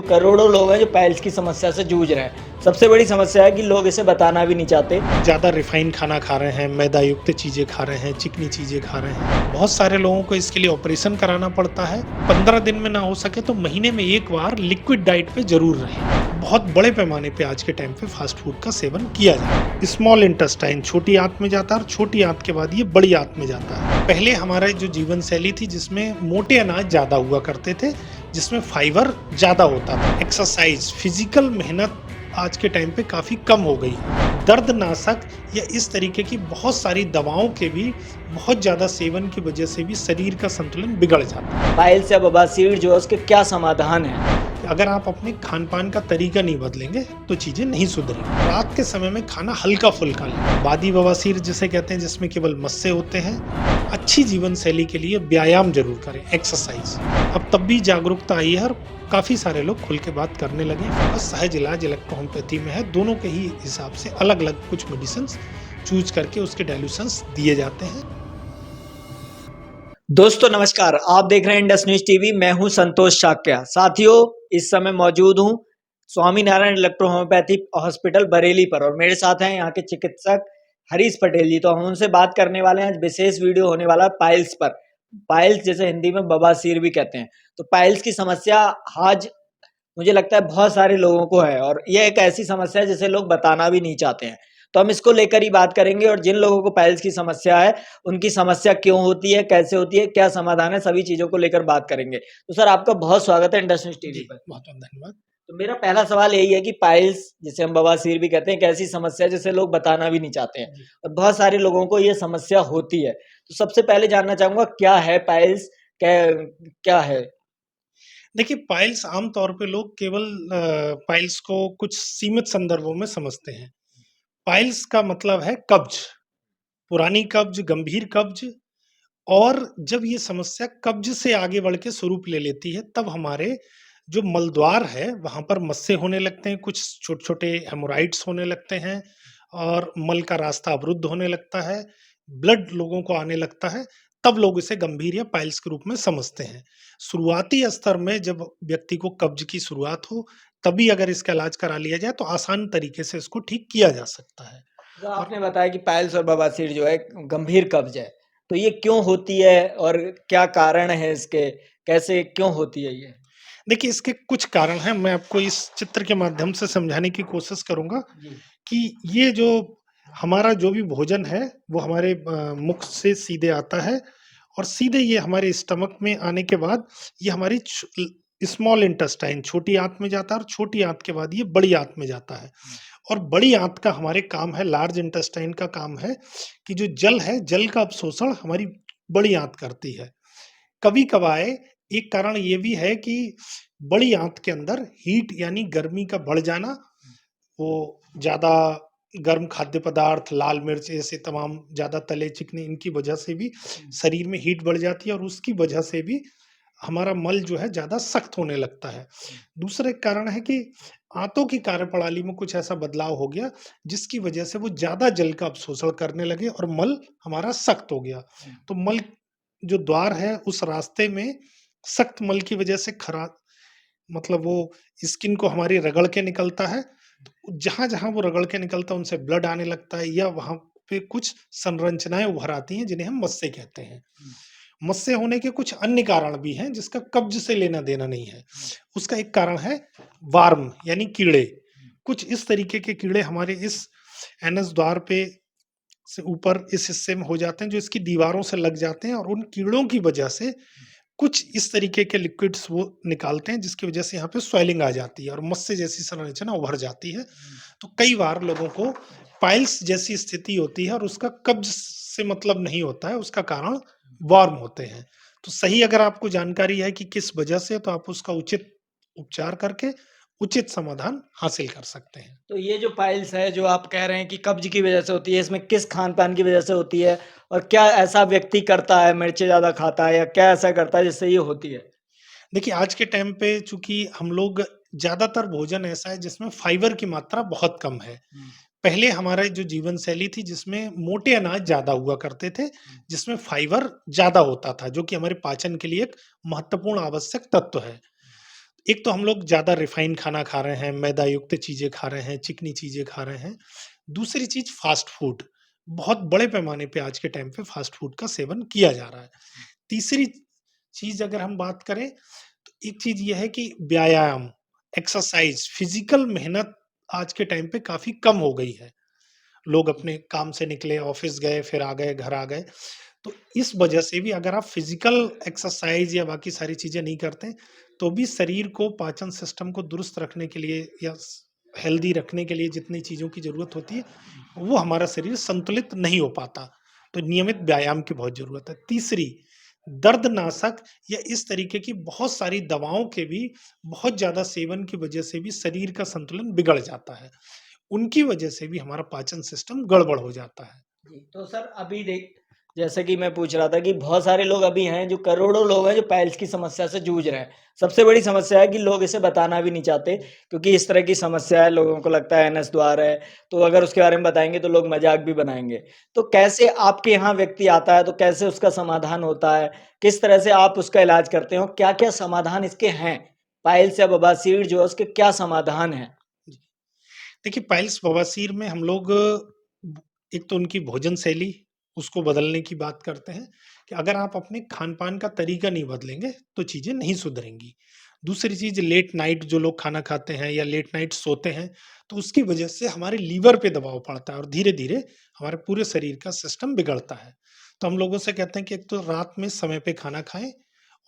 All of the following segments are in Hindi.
करोड़ों लोग हैं जो पाइल्स की समस्या से जूझ रहे हैं। सबसे बड़ी समस्या है कि लोग इसे बताना भी नहीं चाहते। ज़्यादा रिफ़ाइन खाना खा रहे हैं, मैदा युक्त चीज़ें खा रहे हैं, चिकनी चीज़ें खा रहे हैं। बहुत सारे लोगों को इसके लिए ऑपरेशन कराना पड़ता है। 15 दिन में ना हो सके तो महीने में 1 बार लिक्विड डाइट पे ज़रूर रहें। बहुत बड़े पैमाने पे आज के टाइम पे फ़ास्ट फ़ूड का सेवन किया जाता है। स्मॉल इंटेस्टाइन छोटी आंत में जाता है और छोटी आंत के बाद ये बड़ी आंत में जाता है। पहले हमारी जो जीवन शैली थी जिसमें मोटे अनाज ज़्यादा हुआ करते थे, जिसमें फाइबर ज़्यादा होता था। एक्सरसाइज़, फिज़िकल मेहनत आज के टाइम पे काफ़ी कम हो गई। दर्दनाशक या इस तरीके की बहुत सारी दवाओं के भी बहुत ज़्यादा सेवन की वजह से भी शरीर का संतुलन बिगड़ जाता है। पाइल्स या बवासीर जो है उसके क्या समाधान है? अगर आप अपने खान-पान का तरीका नहीं बदलेंगे तो चीज़ें नहीं सुधरेंगी। रात के समय में खाना हल्का-फुल्का लें। बादी बवासीर जिसे कहते हैं जिसमें केवल मस्से होते हैं। अच्छी जीवन शैली के लिए व्यायाम ज़रूर करें, एक्सरसाइज। अब तब भी जागरूकता आई है और काफ़ी सारे लोग खुल के बात करने लगे हैं। और सहज इलाज इलेक्ट्रो-होम्योपैथी में है, दोनों के ही हिसाब से अलग-अलग कुछ मेडिसिन्स चूज़ करके उसके डाइल्यूशंस दिए जाते हैं। दोस्तों नमस्कार, आप देख रहे हैं इंडस न्यूज टीवी। मैं हूं संतोष शाक्या। साथियों, इस समय मौजूद हूं Swaminarayan electro homeopathy hospital Bareilly पर और मेरे साथ हैं यहाँ के चिकित्सक हरीश पटेल जी। तो हम उनसे बात करने वाले हैं। आज विशेष वीडियो होने वाला है पाइल्स पर। पाइल्स जैसे हिंदी में बवासीर भी कहते हैं। तो पाइल्स की समस्या आज मुझे लगता है बहुत सारे लोगों को है और ये एक ऐसी समस्या है जिसे लोग बताना भी नहीं चाहते हैं। तो हम इसको लेकर ही बात करेंगे और जिन लोगों को पाइल्स की समस्या है, उनकी समस्या क्यों होती है, कैसे होती है, क्या समाधान है, सभी चीज़ों को लेकर बात करेंगे। तो सर आपका बहुत स्वागत है इंडस न्यूज़ टीवी जी, पर। बहुत-बहुत धन्यवाद। तो मेरा पहला सवाल यही है कि पाइल्स जिसे हम बवासीर भी कहते हैं, एक ऐसी समस्या है जिसे लोग बताना भी नहीं चाहते हैं जी। और बहुत सारे लोगों को ये समस्या होती है। तो सबसे पहले जानना चाहूँगा क्या है पाइल्स? क्या क्या है? देखिए, पाइल्स आम तौर पे लोग केवल पाइल्स को कुछ सीमित संदर्भों में समझते हैं। पाइल्स का मतलब है कब्ज, पुरानी कब्ज, गंभीर कब्ज। और जब ये समस्या कब्ज से आगे बढ़ के स्वरूप ले लेती है, तब हमारे जो मलद्वार है, वहाँ पर मस्से होने लगते हैं, कुछ छोटे-छोटे हेमोराइड्स होने लगते हैं और मल का रास्ता अवरुद्ध होने लगता है, ब्लड लोगों को आने लगता है, तब लोग इसे गंभीर या पाइल्स के रूप में समझते हैं। शुरुआती स्तर में जब व्यक्ति को कब्ज की शुरुआत हो, तभी अगर इसका इलाज करा लिया जाए, तो आसान तरीके से इसको ठीक किया जा सकता है। तो और आपने बताया कि पाइल्स और बवासीर जो है गंभीर कब्ज है। तो ये क्यों होती है और क्या कारण है इसके? कैसे क्यों होती है ये? देखिए, इसके कुछ कारण हैं, मैं आपको इस चित्र के माध्यम से समझाने की कोशिश करूँगा जी। कि ये जो हमारा जो भी भोजन है, वो हमारे मुख से सीधे आता है और सीधे ये हमारे स्टमक में आने के बाद ये हमारी स्मॉल इंटेस्टाइन छोटी आंत में जाता है और छोटी आंत के बाद ये बड़ी आंत में जाता है। और बड़ी आंत का हमारे काम है, लार्ज इंटेस्टाइन का काम है कि जो जल है, जल का अवशोषण हमारी बड़ी आंत करती है। कभी-कभार एक कारण ये भी है कि बड़ी आंत के अंदर हीट यानी गर्मी का बढ़ जाना, वो ज़्यादा गर्म खाद्य पदार्थ, लाल मिर्च ऐसे तमाम ज़्यादा तले चिकने इनकी वजह से भी शरीर में हीट बढ़ जाती है और उसकी वजह से भी हमारा मल जो है ज़्यादा सख्त होने लगता है। दूसरा एक कारण है कि आंतों की कार्यप्रणाली में कुछ ऐसा बदलाव हो गया, जिसकी वजह से वो ज़्यादा जल का अवशोषण करने लगे और मल हमारा सख्त हो गया। तो मल जो द्वार है, उस रास्ते में सख्त मल की वजह से मतलब वो स्किन को हमारी रगड़ के निकलता है। तो जहाँ-जहाँ वो रगड़ के निकलता है, उनसे ब्लड आने लगता है या वहाँ पे कुछ संरचनाएँ उभर आती हैं, जिन्हें हम मस्से कहते हैं। मस्से होने के कुछ अन्य कारण भी हैं, जिसका कब्ज से लेना-देना नहीं है। उसका एक कारण है वार्म यानी कीड़े। कुछ इस तरीके के कीड़े हमारे इस एनस द्वार पे से ऊपर इस हिस्से में हो जाते हैं, जो इसकी दीवारों से लग जाते हैं और उन कीड़ों की वजह से कुछ इस तरीके के लिक्विड्स वो निकालते हैं, जिसकी वजह से यहाँ पे स्वेलिंग आ जाती है और मस्से जैसी संरचना उभर जाती है। तो कई बार लोगों को पाइल्स जैसी स्थिति होती है और उसका कब्ज से मतलब नहीं होता है, उसका कारण वर्म होते हैं। तो सही अगर आपको जानकारी है कि किस वजह से, तो आप उसका उचित उपचार करके उचित समाधान हासिल कर सकते हैं। तो ये जो पाइल्स है जो आप कह रहे हैं कि कब्ज की वजह से होती है, इसमें किस खान-पान की वजह से होती है? और क्या ऐसा व्यक्ति करता है, मिर्ची ज़्यादा खाता है या क्या ऐसा करता है जिससे ये होती है? देखिए, आज के टाइम पे चूँकि हम लोग ज़्यादातर भोजन ऐसा है जिसमें फाइबर की मात्रा बहुत कम है। पहले हमारा जो जीवन शैली थी जिसमें मोटे अनाज ज़्यादा हुआ करते थे, जिसमें फाइबर ज़्यादा होता था, जो कि हमारे पाचन के लिए एक महत्वपूर्ण आवश्यक तत्व है। एक तो हम लोग ज़्यादा रिफाइन खाना खा रहे हैं, मैदा युक्त चीज़ें खा रहे हैं, चिकनी चीज़ें खा रहे हैं। दूसरी चीज़ फ़ास्ट फ़ूड, बहुत बड़े पैमाने पे आज के टाइम पे फ़ास्ट फ़ूड का सेवन किया जा रहा है। तीसरी चीज़ अगर हम बात करें, तो एक चीज़ ये है कि व्यायाम, एक्सरसाइज़, फ़िज़िकल मेहनत आज के टाइम पे काफ़ी कम हो गई है। लोग अपने काम से निकले, ऑफ़िस गए, फिर आ गए, घर आ गए। तो इस वजह से भी अगर आप फिजिकल एक्सरसाइज या बाकी सारी चीज़ें नहीं करते, तो भी शरीर को पाचन सिस्टम को दुरुस्त रखने के लिए या हेल्दी रखने के लिए जितनी चीज़ों की ज़रूरत होती है, वो हमारा शरीर संतुलित नहीं हो पाता। तो नियमित व्यायाम की बहुत ज़रूरत है। तीसरी, दर्दनाशक या इस तरीके की बहुत सारी दवाओं के भी बहुत ज़्यादा सेवन की वजह से भी शरीर का संतुलन बिगड़ जाता है। उनकी वजह से भी हमारा पाचन सिस्टम गड़बड़ हो जाता है। जी, तो सर अभी देख जैसे कि मैं पूछ रहा था कि बहुत सारे लोग अभी हैं जो करोड़ों लोग हैं जो पाइल्स की समस्या से जूझ रहे हैं। सबसे बड़ी समस्या है कि लोग इसे बताना भी नहीं चाहते क्योंकि इस तरह की समस्या है, लोगों को लगता है एनएस द्वार है, तो अगर उसके बारे में बताएँगे तो लोग मज़ाक भी बनाएँगे। तो कैसे आपके यहाँ व्यक्ति आता है तो कैसे उसका समाधान होता है? किस तरह से आप उसका इलाज करते हो? क्या-क्या समाधान इसके हैं? पाइल्स या बवासीर जो है उसके क्या समाधान हैं? जी। देखिए, पाइल्स बवासीर में हम लोग एक तो उनकी भोजन शैली, उसको बदलने की बात करते हैं कि अगर आप अपने खान-पान का तरीका नहीं बदलेंगे, तो चीज़ें नहीं सुधरेंगी। दूसरी चीज़ लेट नाइट जो लोग खाना खाते हैं या लेट नाइट सोते हैं, तो उसकी वजह से हमारे लीवर पे दबाव पड़ता है और धीरे-धीरे हमारे पूरे शरीर का सिस्टम बिगड़ता है। तो हम लोगों से कहते हैं कि एक तो रात में समय पे खाना खाएँ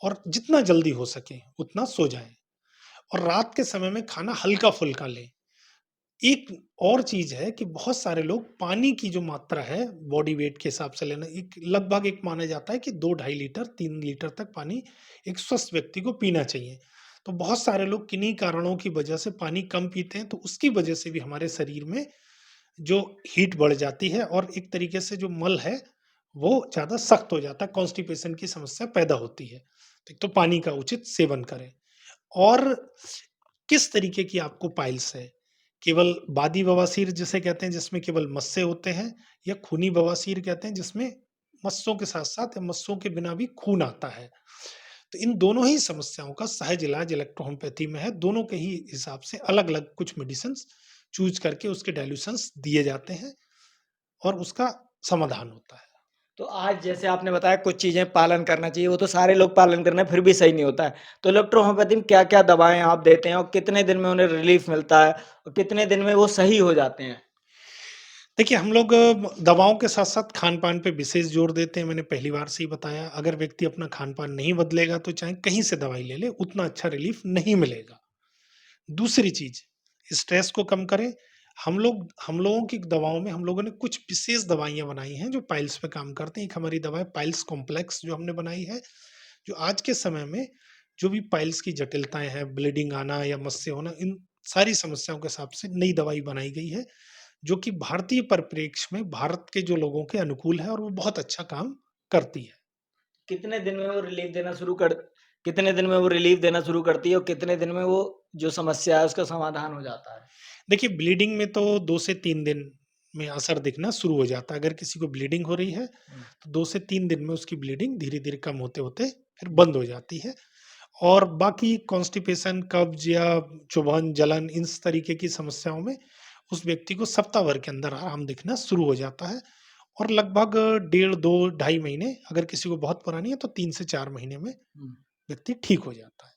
और जितना जल्दी हो सके उतना सो जाएँ और रात के समय में खाना हल्का-फुल्का लें। एक और चीज़ है कि बहुत सारे लोग पानी की जो मात्रा है बॉडी वेट के हिसाब से लेना एक लगभग एक माना जाता है कि 2 ढाई लीटर 3 लीटर तक पानी एक स्वस्थ व्यक्ति को पीना चाहिए। तो बहुत सारे लोग किन्हीं कारणों की वजह से पानी कम पीते हैं, तो उसकी वजह से भी हमारे शरीर में जो हीट बढ़ जाती है और एक तरीके से जो मल है, वो ज़्यादा सख्त हो जाता है, कॉन्स्टिपेशन की समस्या पैदा होती है। तो एक तो पानी का उचित सेवन करें। और किस तरीके की आपको पाइल्स है? केवल बादी बवासीर जिसे कहते हैं जिसमें केवल मस्से होते हैं या खूनी बवासीर कहते हैं जिसमें मस्सों के साथ-साथ या मस्सों के बिना भी खून आता है। तो इन दोनों ही समस्याओं का सहज इलाज इलेक्ट्रोहोमियोपैथी में है। दोनों के ही हिसाब से अलग-अलग कुछ मेडिसिन्स चूज़ करके उसके डाइल्यूशंस दिए जाते हैं और उसका समाधान होता है। तो आज जैसे आपने बताया कुछ चीज़ें पालन करना चाहिए, वो तो सारे लोग पालन कर रहे हैं, फिर भी सही नहीं होता है। तो इलेक्ट्रो-होम्योपैथी में क्या-क्या दवाएँ आप देते हैं और कितने दिन में उन्हें रिलीफ़ मिलता है और कितने दिन में वो सही हो जाते हैं? देखिए, हम लोग दवाओं के साथ-साथ खान-पान पे विशेष जोर देते हैं, मैंने पहली बार से ही बताया। अगर व्यक्ति अपना खान-पान नहीं बदलेगा, तो चाहे कहीं से दवाई ले ले, उतना अच्छा रिलीफ़ नहीं मिलेगा। दूसरी चीज़, स्ट्रेस को कम करें। हम लोगों की दवाओं में हम लोगों ने कुछ विशेष दवाइयाँ बनाई हैं, जो पाइल्स पे काम करती हैं। एक हमारी दवा है पाइल्स कॉम्प्लेक्स जो हमने बनाई है, जो आज के समय में जो भी पाइल्स की जटिलताएँ हैं, ब्लीडिंग आना या मस्से होना, इन सारी समस्याओं के हिसाब से नई दवाई बनाई गई है। जो कि भारतीय परिप्रेक्ष्य में भारत के जो लोगों के अनुकूल है और वो बहुत अच्छा काम करती है। कितने दिन में वो रिलीफ़ देना शुरू कर कितने दिन में वो रिलीफ़ देना शुरू करती है और कितने दिन में वो जो समस्या है उसका समाधान हो जाता है? देखिए ब्लीडिंग में तो 2 से 3 दिन में असर दिखना शुरू हो जाता है। अगर किसी को ब्लीडिंग हो रही है, हुँ। तो 2 से 3 दिन में उसकी ब्लीडिंग धीरे-धीरे कम होते-होते फिर बंद हो जाती है। और बाकी कॉन्स्टिपेशन, कब्ज़ या चुभन, जलन इस तरीके की समस्याओं में उस व्यक्ति को सप्ताह भर के अंदर आराम दिखना शुरू हो जाता है और लगभग डेढ़ 2 ढाई महीने अगर किसी को बहुत पुरानी है तो 3 से 4 महीने में हुँ। व्यक्ति ठीक हो जाता है।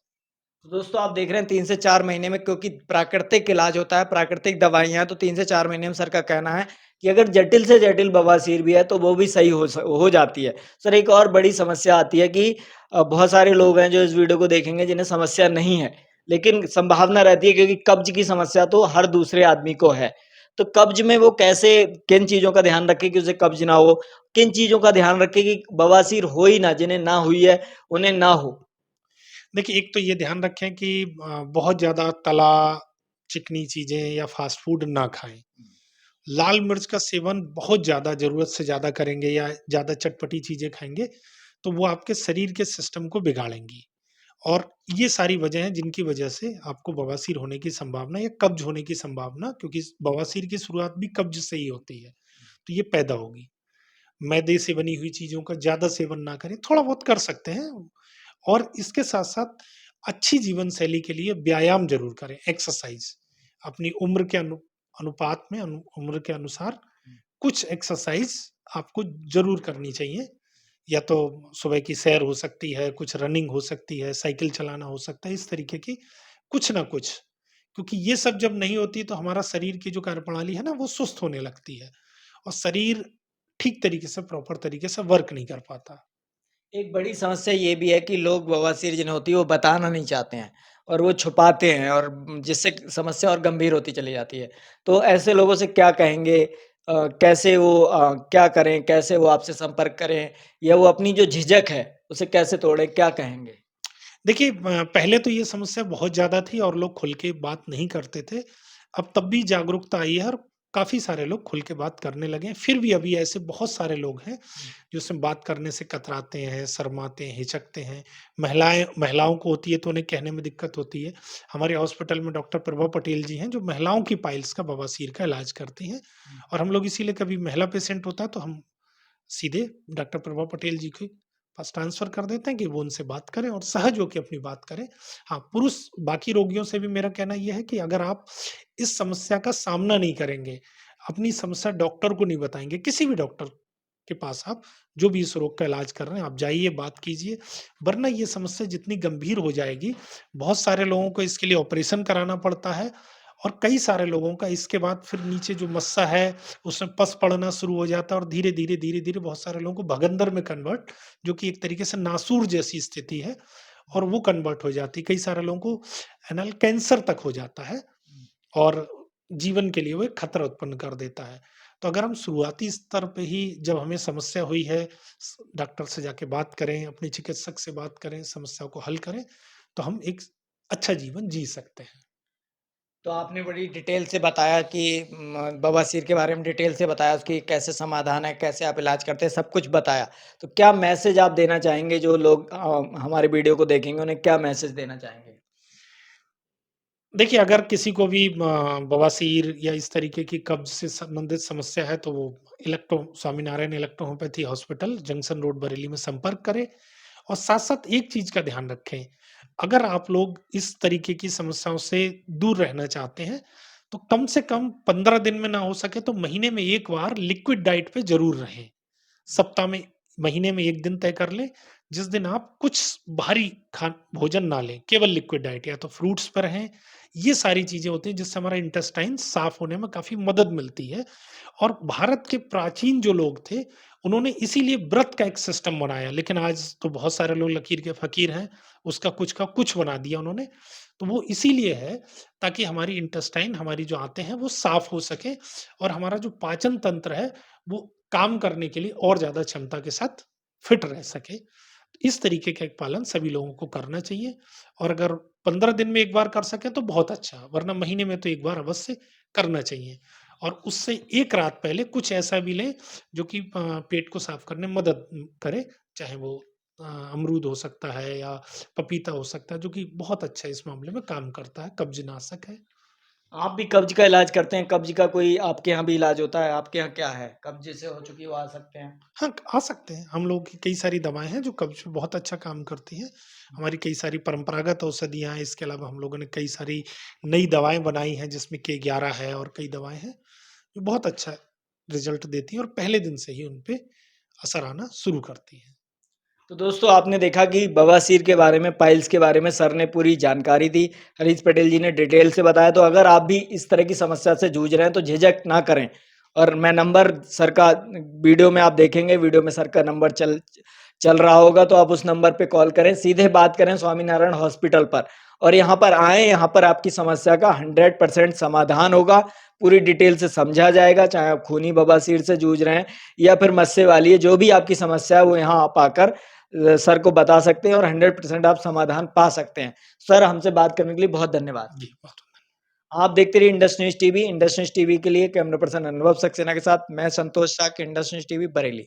तो दोस्तों आप देख रहे हैं 3 से 4 महीने में क्योंकि प्राकृतिक इलाज होता है, प्राकृतिक दवाइयाँ हैं, तो 3 से 4 महीने में सर का कहना है कि अगर जटिल से जटिल बवासीर भी है, तो वो भी सही हो जाती है। सर एक और बड़ी समस्या आती है कि बहुत सारे लोग हैं जो इस वीडियो को देखेंगे जिन्हें समस्या नहीं है, लेकिन संभावना रहती है क्योंकि कब्ज़ की समस्या तो हर दूसरे आदमी को है। तो कब्ज़ में वो कैसे किन चीज़ों का ध्यान रखें कि उसे कब्ज़ ना हो? किन चीज़ों का ध्यान रखें कि बवासीर हो ही ना, जिन्हें ना हुई है, उन्हें ना हो? देखिए, एक तो ये ध्यान रखें कि बहुत ज़्यादा तला, चिकनी चीज़ें या फ़ास्ट फ़ूड ना खाएँ। लाल मिर्च का सेवन बहुत ज़्यादा ज़रूरत से ज़्यादा करेंगे या ज़्यादा चटपटी चीज़ें खाएँगे, तो वो आपके शरीर के सिस्टम को बिगाड़ेंगी। और ये सारी वजह हैं जिनकी वजह से आपको बवासीर होने की संभावना या कब्ज़ होने की संभावना क्योंकि बवासीर की शुरुआत भी कब्ज़ से ही होती है, तो ये पैदा होगी। मैदे से बनी हुई चीज़ों का ज़्यादा सेवन ना करें, थोड़ा बहुत कर सकते हैं और इसके साथ-साथ अच्छी जीवन शैली के लिए व्यायाम ज़रूर करें, एक्सरसाइज़। अपनी उम्र के अनुपात में उम्र के अनुसार कुछ एक्सरसाइज़ आपको ज़रूर करनी चाहिए। या तो सुबह की सैर हो सकती है, कुछ रनिंग हो सकती है, साइकिल चलाना हो सकता है, इस तरीके की कुछ ना कुछ। क्योंकि ये सब जब नहीं होती तो हमारा शरीर की जो कार्यप्रणाली है ना, वो सुस्त होने लगती है और शरीर ठीक तरीके से, प्रॉपर तरीके से वर्क नहीं कर पाता। एक बड़ी समस्या ये भी है कि लोग बवासीर जिन्हें होती है वो बताना नहीं चाहते हैं और वो छुपाते हैं और जिससे समस्या और गंभीर होती चली जाती है। तो ऐसे लोगों से क्या कहेंगे? कैसे वो क्या करें? कैसे वो आपसे संपर्क करें? या वो अपनी जो झिझक है उसे कैसे तोड़ें? क्या कहेंगे? देखिए पहले तो ये समस्या बहुत ज़्यादा थी और लोग खुल के बात नहीं करते थे। अब तब भी जागरूकता आई है और काफ़ी सारे लोग खुल के बात करने लगे हैं। फिर भी अभी ऐसे बहुत सारे लोग हैं, जो उसमें बात करने से कतराते हैं, शर्माते हैं, हिचकते हैं। महिलाओं को होती है तो उन्हें कहने में दिक्कत होती है। हमारे हॉस्पिटल में डॉक्टर प्रभा पटेल जी हैं, जो महिलाओं की पाइल्स का, बवासीर का इलाज करती हैं और हम लोग इसीलिए कभी महिला पेशेंट होता है तो हम सीधे डॉक्टर प्रभा पटेल जी के पास ट्रांसफ़र कर देते हैं कि वो उनसे बात करें और सहज होके अपनी बात करें। हाँ, पुरुष बाकी रोगियों से भी मेरा कहना ये है कि अगर आप इस समस्या का सामना नहीं करेंगे, अपनी समस्या डॉक्टर को नहीं बताएँगे, किसी भी डॉक्टर के पास आप जो भी इस रोग का इलाज कर रहे हैं, आप जाइए, बात कीजिए, वरना ये समस्या जितनी गंभीर हो जाएगी, बहुत सारे लोगों को इसके लिए ऑपरेशन कराना पड़ता है और कई सारे लोगों का इसके बाद फिर नीचे जो मस्सा है, उसमें पस पड़ना शुरू हो जाता है और धीरे-धीरे, धीरे-धीरे बहुत सारे लोगों को भगंदर में कन्वर्ट, जो कि एक तरीके से नासूर जैसी स्थिति है और वो कन्वर्ट हो जाती है। कई सारे लोगों को एनल कैंसर तक हो जाता है और जीवन के लिए वो एक खतरा उत्पन्न कर देता है। तो अगर हम शुरुआती स्तर पे ही जब हमें समस्या हुई है, डॉक्टर से जाके बात करें, अपने चिकित्सक से बात करें, समस्या को हल करें, तो हम एक अच्छा जीवन जी सकते हैं। तो आपने बड़ी डिटेल से बताया कि बवासीर के बारे में डिटेल से बताया, उसकी कैसे समाधान है, कैसे आप इलाज करते हैं, सब कुछ बताया। तो क्या मैसेज आप देना चाहेंगे जो लोग हमारे वीडियो को देखेंगे, उन्हें क्या मैसेज देना चाहेंगे? देखिए, अगर किसी को भी बवासीर या इस तरीके की कब्ज़ से संबंधित समस्या है, तो वो Swaminarayan electro homeopathy hospital, junction road, Bareilly में संपर्क करें और साथ-साथ एक चीज़ का ध्यान रखें, अगर आप लोग इस तरीके की समस्याओं से दूर रहना चाहते हैं, तो कम से कम 15 दिन में ना हो सके तो महीने में 1 बार लिक्विड डाइट पे ज़रूर रहें। सप्ताह में महीने में 1 दिन तय कर लें, जिस दिन आप कुछ भारी भोजन ना लें, केवल लिक्विड डाइट या तो फ्रूट्स पर रहें। ये सारी चीज़ें होती हैं जिससे हमारा इंटेस्टाइन साफ़ होने में काफ़ी मदद मिलती है और भारत के प्राचीन जो लोग थे, उन्होंने इसीलिए व्रत का एक सिस्टम बनाया, लेकिन आज तो बहुत सारे लोग लकीर के फ़कीर हैं, उसका कुछ का कुछ बना दिया उन्होंने। तो वो इसीलिए है ताकि हमारी इंटेस्टाइन, हमारी जो आंतें हैं, वो साफ़ हो सकें और हमारा जो पाचन तंत्र है, वो काम करने के लिए और ज़्यादा क्षमता के साथ फिट रह सके। इस तरीके का एक पालन सभी लोगों को करना चाहिए और अगर 15 दिन में 1 बार कर सकें तो बहुत अच्छा, वरना महीने में तो 1 बार अवश्य करना चाहिए। और उससे 1 रात पहले कुछ ऐसा भी लें जो कि पेट को साफ करने में मदद करे, चाहे वो अमरूद हो सकता है या पपीता हो सकता है, जो कि बहुत अच्छा इस मामले में काम करता है, कब्ज़नाशक है। आप भी कब्ज़ का इलाज करते हैं? कब्ज़ का कोई आपके यहाँ भी इलाज होता है? आपके यहाँ क्या है? कब्ज़ जिसे हो चुकी है वो आ सकते हैं? हाँ, आ सकते हैं। हम लोगों की कई सारी दवाएँ हैं जो कब्ज़ पे बहुत अच्छा काम करती हैं। हमारी कई सारी परंपरागत औषधियाँ हैं, इसके अलावा हम लोगों ने कई सारी नई दवाएँ बनाई हैं जिसमें K11 है और कई दवाएँ हैं, जो बहुत अच्छा रिज़ल्ट देती हैं और पहले दिन से ही उन पे असर आना शुरू करती हैं। तो दोस्तों आपने देखा कि बवासीर के बारे में, पाइल्स के बारे में सर ने पूरी जानकारी दी। हरीश पटेल जी ने डिटेल से बताया। तो अगर आप भी इस तरह की समस्या से जूझ रहे हैं तो झिझक ना करें और मैं नंबर सर का वीडियो में आप देखेंगे, वीडियो में सर का नंबर चल चल रहा होगा तो आप उस नंबर पे कॉल करें, सीधे बात करें स्वामीनारायण हॉस्पिटल पर और यहाँ पर आएँ, यहाँ पर आपकी समस्या का 100% समाधान होगा। पूरी डिटेल से समझा जाएगा, चाहे आप खूनी बवासीर से जूझ रहे हैं या फिर मस्से वाली है, जो भी आपकी समस्या है वो यहाँ आप आकर सर को बता सकते हैं और 100% आप समाधान पा सकते हैं। सर हमसे बात करने के लिए बहुत धन्यवाद। जी, बहुत आप देखते रहिए Indus news TV. Indus news TV के लिए कैमरा पर्सन अनुभव सक्सेना के साथ मैं संतोष शाक्य, इंडस न्यूज़ टीवी बरेली।